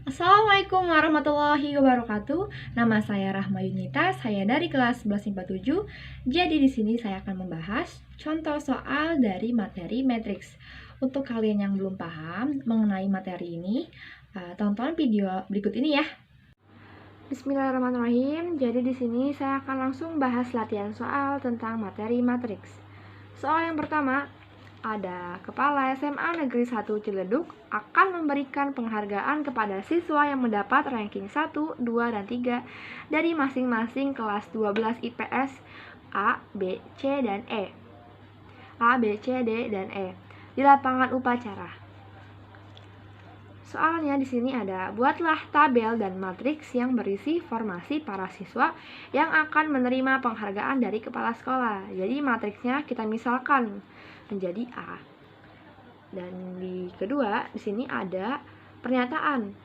Assalamualaikum warahmatullahi wabarakatuh. Nama saya Rahma Yunita, saya dari kelas 11 IPA 7. Jadi di sini saya akan membahas contoh soal dari materi matriks. Untuk kalian yang belum paham mengenai materi ini, tonton video berikut ini ya. Bismillahirrahmanirrahim. Jadi di sini saya akan langsung bahas latihan soal tentang materi matriks. Soal yang pertama, ada Kepala SMA Negeri 1 Ciledug akan memberikan penghargaan kepada siswa yang mendapat ranking 1, 2, dan 3 dari masing-masing kelas 12 IPS A, B, C, dan E. A, B, C, D, dan E di lapangan upacara. Soalnya di sini ada, buatlah tabel dan matriks yang berisi formasi para siswa yang akan menerima penghargaan dari kepala sekolah. Jadi matriksnya kita misalkan menjadi A. Dan di kedua, di sini ada pernyataan.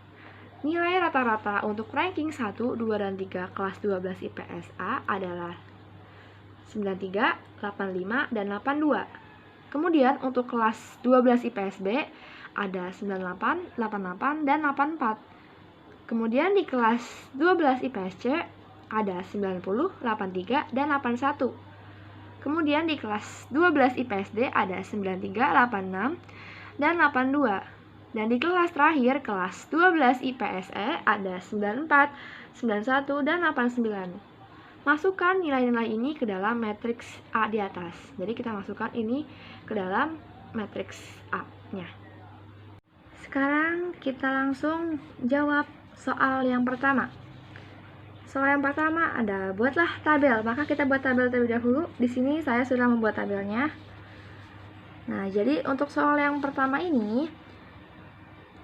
Nilai rata-rata untuk ranking 1, 2, dan 3 kelas 12 IPS A adalah 93, 85, dan 82. Kemudian untuk kelas 12 IPS B ada 98, 88, dan 84. Kemudian di kelas 12 IPS C ada 90, 83, dan 81. Kemudian di kelas 12 IPS D ada 93, 86, dan 82. Dan di kelas terakhir, kelas 12 IPS E ada 94, 91, dan 89. Masukkan nilai-nilai ini ke dalam matriks A di atas. Jadi kita masukkan ini ke dalam matriks A-nya. Sekarang kita langsung jawab soal yang pertama. Soal yang pertama ada buatlah tabel. Maka kita buat tabel terlebih dahulu. Di sini saya sudah membuat tabelnya. Nah, jadi untuk soal yang pertama ini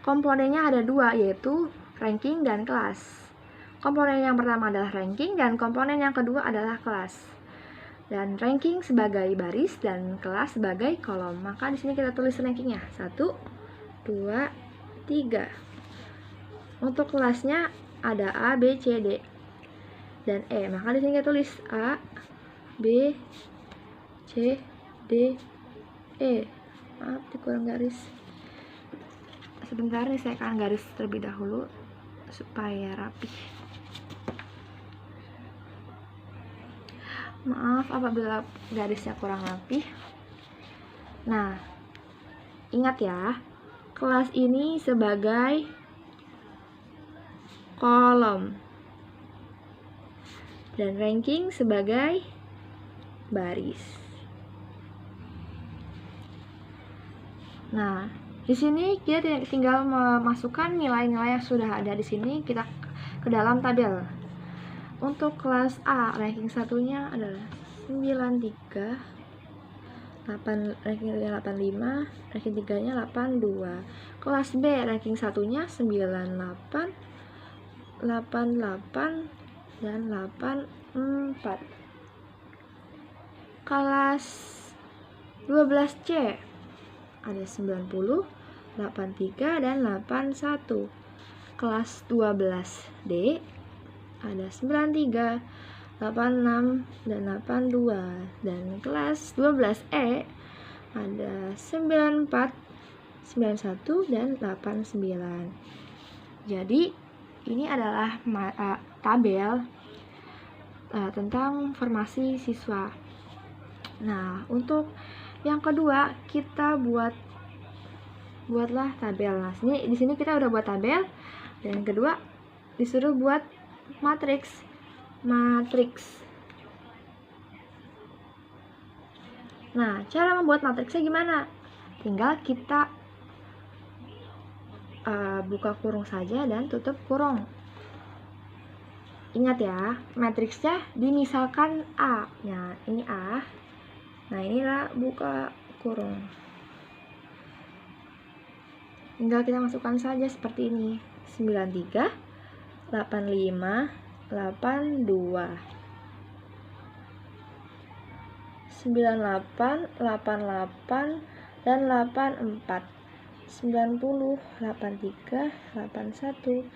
komponennya ada dua, yaitu ranking dan kelas. Komponen yang pertama adalah ranking dan komponen yang kedua adalah kelas. Dan ranking sebagai baris dan kelas sebagai kolom. Maka di sini kita tulis rankingnya 1, 2, 3. Untuk kelasnya ada A, B, C, D, dan E. Maka di sini kita tulis A, B, C, D, E. Maaf, dikurang garis. Sebentar nih, saya akan garis terlebih dahulu supaya rapi. Maaf apabila garisnya kurang rapi. Nah, ingat ya, kelas ini sebagai kolom dan ranking sebagai baris. Nah, di sini kita tinggal memasukkan nilai-nilai yang sudah ada di sini kita ke dalam tabel. Untuk kelas A, ranking satunya adalah 93, ranking 85, ranking 3-nya 82. Kelas B, ranking satunya 98, 88, dan 84. Kelas 12C ada 90, 83, dan 81. Kelas 12D ada 93, 86, dan 82. Dan kelas 12E ada 94, 91, dan 89. Jadi ini adalah tabel tentang formasi siswa. Nah, untuk yang kedua kita buatlah tabel. Nah, di sini kita udah buat tabel, dan yang kedua disuruh buat matriks. Nah, cara membuat matriksnya gimana? Tinggal kita buka kurung saja dan tutup kurung. Ingat ya, matriksnya dimisalkan A. Nah, ini A. Nah, inilah buka kurung. Tinggal kita masukkan saja seperti ini. 93, 85, 82, 98, 88, dan 84, 90, 83, 81,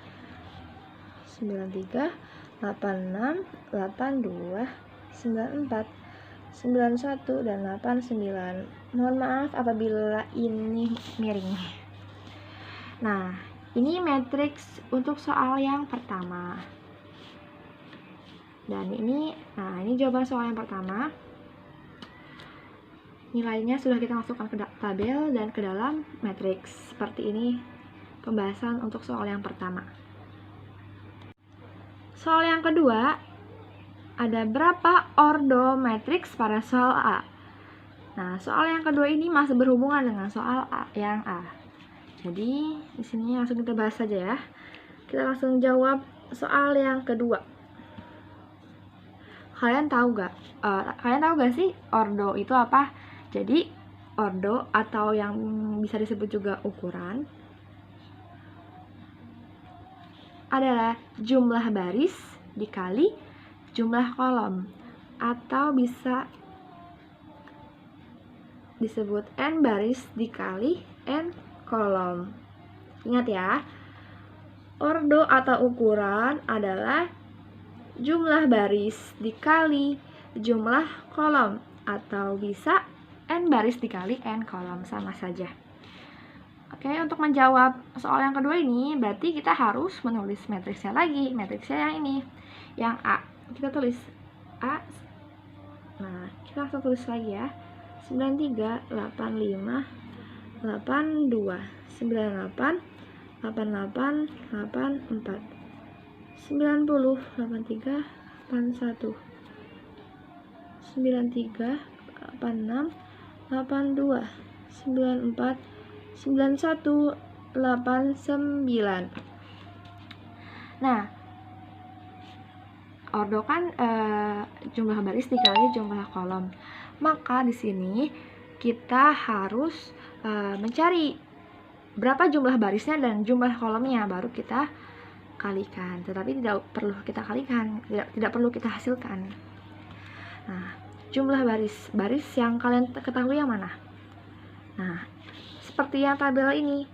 93, 86, 82, 94, 91, dan 89. Mohon maaf apabila ini miring. Nah, Ini matriks untuk soal yang pertama. Dan ini jawaban soal yang pertama. Nilainya sudah kita masukkan ke tabel dan ke dalam matriks. Seperti ini pembahasan untuk soal yang pertama. Soal yang kedua, ada berapa ordo matriks pada soal A? Nah, soal yang kedua ini masih berhubungan dengan soal yang A. Jadi, di sini langsung kita bahas saja ya. Kita langsung jawab soal yang kedua. Kalian tahu gak sih ordo itu apa? Jadi, ordo atau yang bisa disebut juga ukuran adalah jumlah baris dikali jumlah kolom, atau bisa disebut n baris dikali n kolom. Ingat ya, ordo atau ukuran adalah jumlah baris dikali jumlah kolom, atau bisa n baris dikali n kolom, sama saja. Oke, untuk menjawab soal yang kedua ini berarti kita harus menulis matriksnya lagi. Matriksnya yang ini, yang A. Kita tulis A. Nah, kita langsung tulis lagi ya. 93, 85, 82, 98, 88, 84, 90, 83, 81, 93, 86, 82, 94, 91, 89. Nah, ordo kan jumlah baris dikali jumlah kolom. Maka di sini kita harus mencari berapa jumlah barisnya dan jumlah kolomnya, baru kita kalikan. Tetapi tidak perlu kita kalikan, tidak perlu kita hasilkan. Nah, jumlah baris yang kalian ketahui yang mana? Nah, seperti yang tabel ini,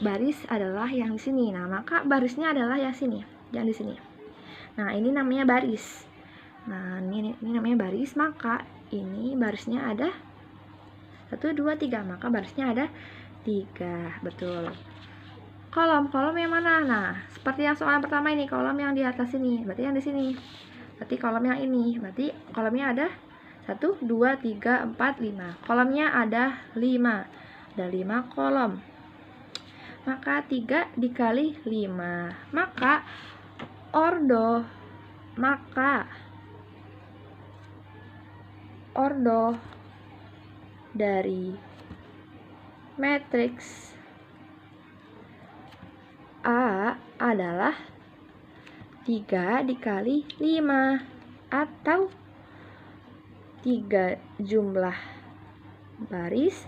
baris adalah yang di sini. Nah, maka barisnya adalah yang sini, yang di sini. Nah, ini namanya baris. Nah, ini namanya baris, maka ini barisnya ada 1, 2, 3. Maka barisnya ada 3. Betul. Kolom yang mana? Nah, seperti yang soal pertama ini, kolom yang di atas ini, berarti yang di sini. Berarti kolom yang ini, berarti kolomnya ada 1, 2, 3, 4, 5. Kolomnya ada 5. Ada 5 kolom. Maka 3 dikali 5. Maka ordo dari matriks A adalah 3 dikali 5, atau 3 jumlah baris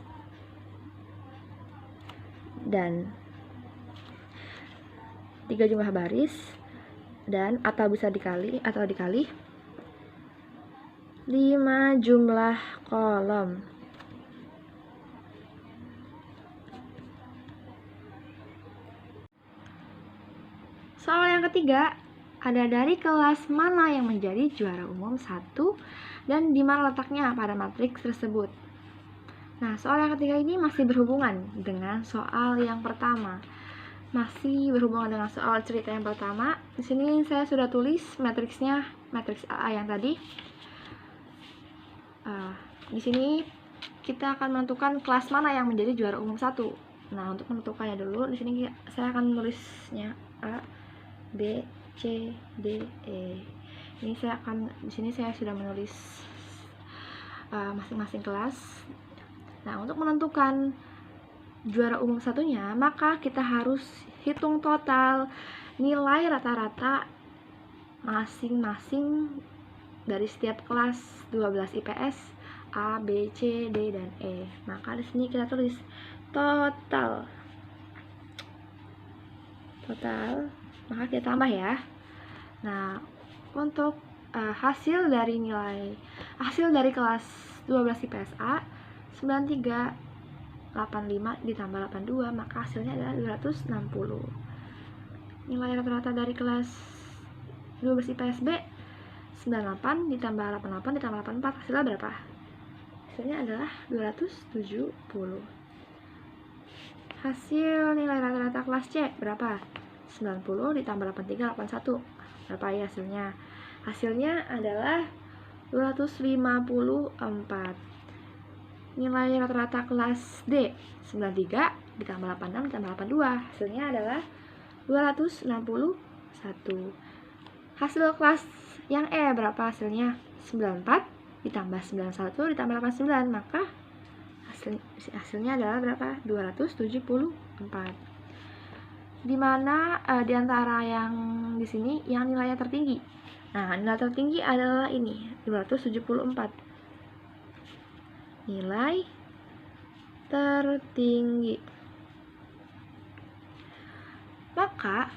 dan atau bisa dikali 5 jumlah kolom. Soal yang ketiga, ada dari kelas mana yang menjadi juara umum 1 dan di mana letaknya pada matriks tersebut. Nah, soal yang ketiga ini masih berhubungan dengan soal yang pertama. Masih berhubungan dengan soal cerita yang pertama. Di sini saya sudah tulis matriksnya, matriks AA yang tadi. Di sini kita akan menentukan kelas mana yang menjadi juara umum 1. Nah, untuk menentukannya dulu, di sini saya akan menulisnya A, B, C, D, E. Di sini saya sudah menulis masing-masing kelas. Nah, untuk menentukan juara umum satunya, maka kita harus hitung total nilai rata-rata masing-masing dari setiap kelas 12 IPS A, B, C, D, dan E. Maka di sini kita tulis total, maka kita tambah ya. Nah, untuk hasil dari kelas 12 IPS A 9385 ditambah 82, maka hasilnya adalah 260. Nilai rata-rata dari kelas 12 IPS B 98 ditambah 88 ditambah 84, hasilnya berapa? Hasilnya adalah 270. Hasil nilai rata-rata kelas C berapa? 90 ditambah 83, 81. Berapa ya hasilnya? Hasilnya adalah 254. Nilai rata-rata kelas D 93 ditambah 86 ditambah 82. Hasilnya adalah 261. Hasil kelas yang E berapa hasilnya? 94 ditambah 91 ditambah 89. Maka hasilnya adalah berapa? 274. Dimana di antara yang di sini yang nilainya tertinggi? Nah, nilai tertinggi adalah ini, 274. Nilai tertinggi. Maka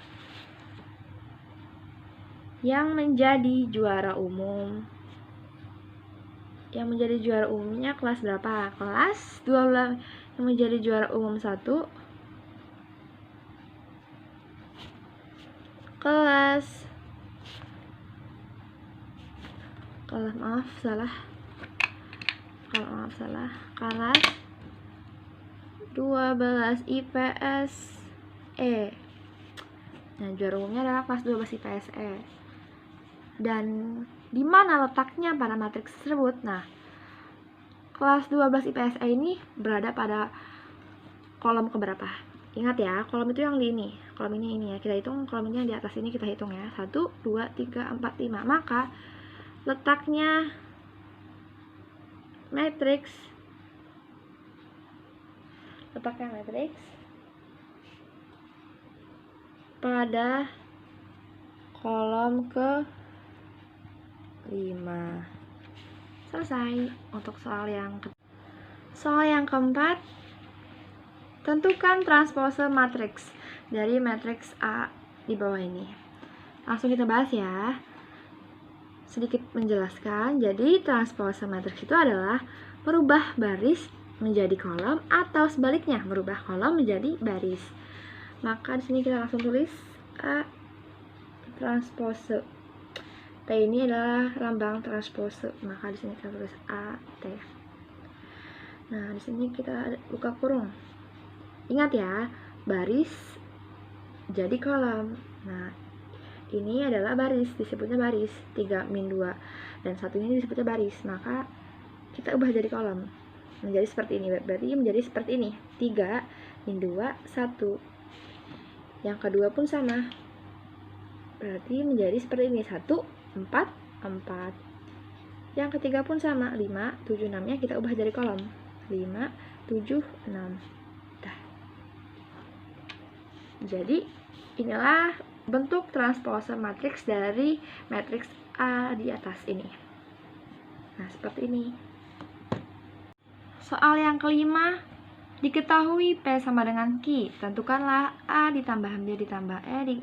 yang menjadi juara umumnya kelas berapa? Kelas 12. Yang menjadi juara umum 1 kelas kelas 12 IPS E. Nah, juara umumnya adalah kelas 12 IPS E. Dan di mana letaknya pada matriks tersebut? Nah, kelas 12 IPS E ini berada pada kolom keberapa? Ingat ya, kolom itu yang di ini. Kolom ini ya. Kita hitung kolom ini yang di atas ini, kita hitung ya. 1, 2, 3, 4, 5. Maka letaknya matriks pada kolom ke-5. Selesai untuk soal yang keempat. Tentukan transpose matriks dari matriks A di bawah ini. Langsung kita bahas ya. Sedikit menjelaskan, jadi transpose matriks itu adalah merubah baris menjadi kolom atau sebaliknya merubah kolom menjadi baris. Maka di sini kita langsung tulis A transpose. T ini adalah lambang transpose, maka di sini kita tulis A T. Nah, di sini kita buka kurung. Ingat ya, baris jadi kolom. Nah, ini adalah baris, disebutnya baris 3 min 2 dan satu ini disebutnya baris, maka kita ubah jadi kolom menjadi seperti ini. Berarti menjadi seperti ini, 3 min 2 1. Yang kedua pun sama, berarti menjadi seperti ini, 1 4 4. Yang ketiga pun sama, 5 7 6 nya kita ubah jadi kolom, 5 7 6. Jadi inilah bentuk transpose matriks dari matriks A di atas ini. Nah, seperti ini. Soal yang kelima, diketahui P sama dengan Q. Tentukanlah A ditambah B ditambah E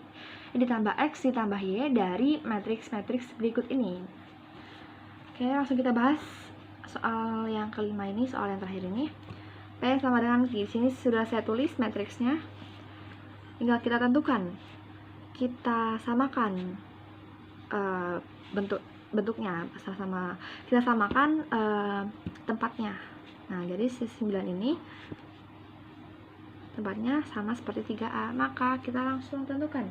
ditambah X ditambah Y dari matriks-matriks berikut ini. Oke, langsung kita bahas soal yang kelima ini, soal yang terakhir ini. P sama dengan Q. Sini sudah saya tulis matriksnya. Tinggal kita tentukan, kita samakan bentuknya, kita samakan tempatnya. Nah, jadi si 9 ini tempatnya sama seperti 3A, maka kita langsung tentukan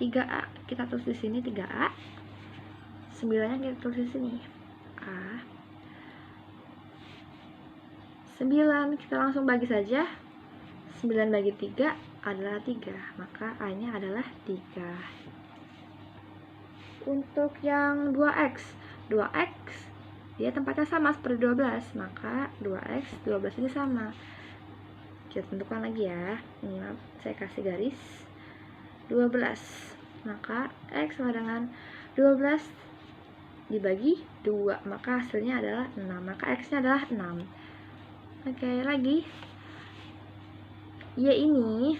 3A, kita tulis di sini 3A, 9-nya kita tulis di sini A. 9 kita langsung bagi saja. 9 bagi 3 adalah 3, maka A-nya adalah 3. Untuk yang 2X dia tempatnya sama seperti 12, maka 2X 12 ini sama. Kita tentukan lagi ya. Ini saya kasih garis 12, maka X sama dengan 12 dibagi 2, maka hasilnya adalah 6, maka X-nya adalah 6. Oke, lagi Y ini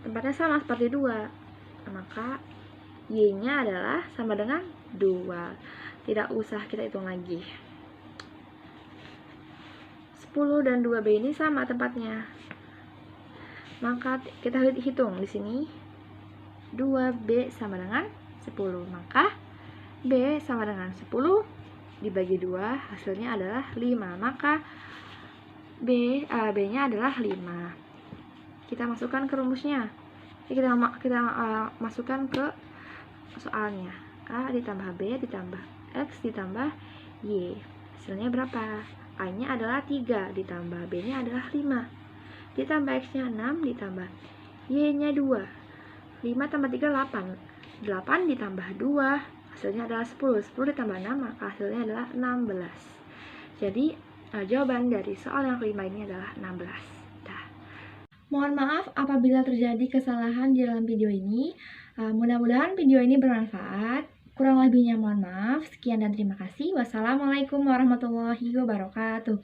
tempatnya sama seperti 2, maka Y-nya adalah sama dengan 2. Tidak usah kita hitung lagi. 10 dan 2B ini sama tempatnya, maka kita hitung di sini 2B sama dengan 10, maka B sama dengan 10 dibagi 2 hasilnya adalah 5, maka B-nya adalah 5. Kita masukkan ke rumusnya. Kita masukkan ke soalnya. A ditambah B ditambah X ditambah Y. Hasilnya berapa? A-nya adalah 3, ditambah B-nya adalah 5. Ditambah X-nya 6, ditambah Y-nya 2. 5 tambah 3, 8. 8 ditambah 2, hasilnya adalah 10. 10 ditambah 6, maka hasilnya adalah 16. Jadi, jawaban dari soal yang kelima ini adalah 16. Mohon maaf apabila terjadi kesalahan di dalam video ini. Mudah-mudahan video ini bermanfaat. Kurang lebihnya mohon maaf. Sekian dan terima kasih. Wassalamualaikum warahmatullahi wabarakatuh.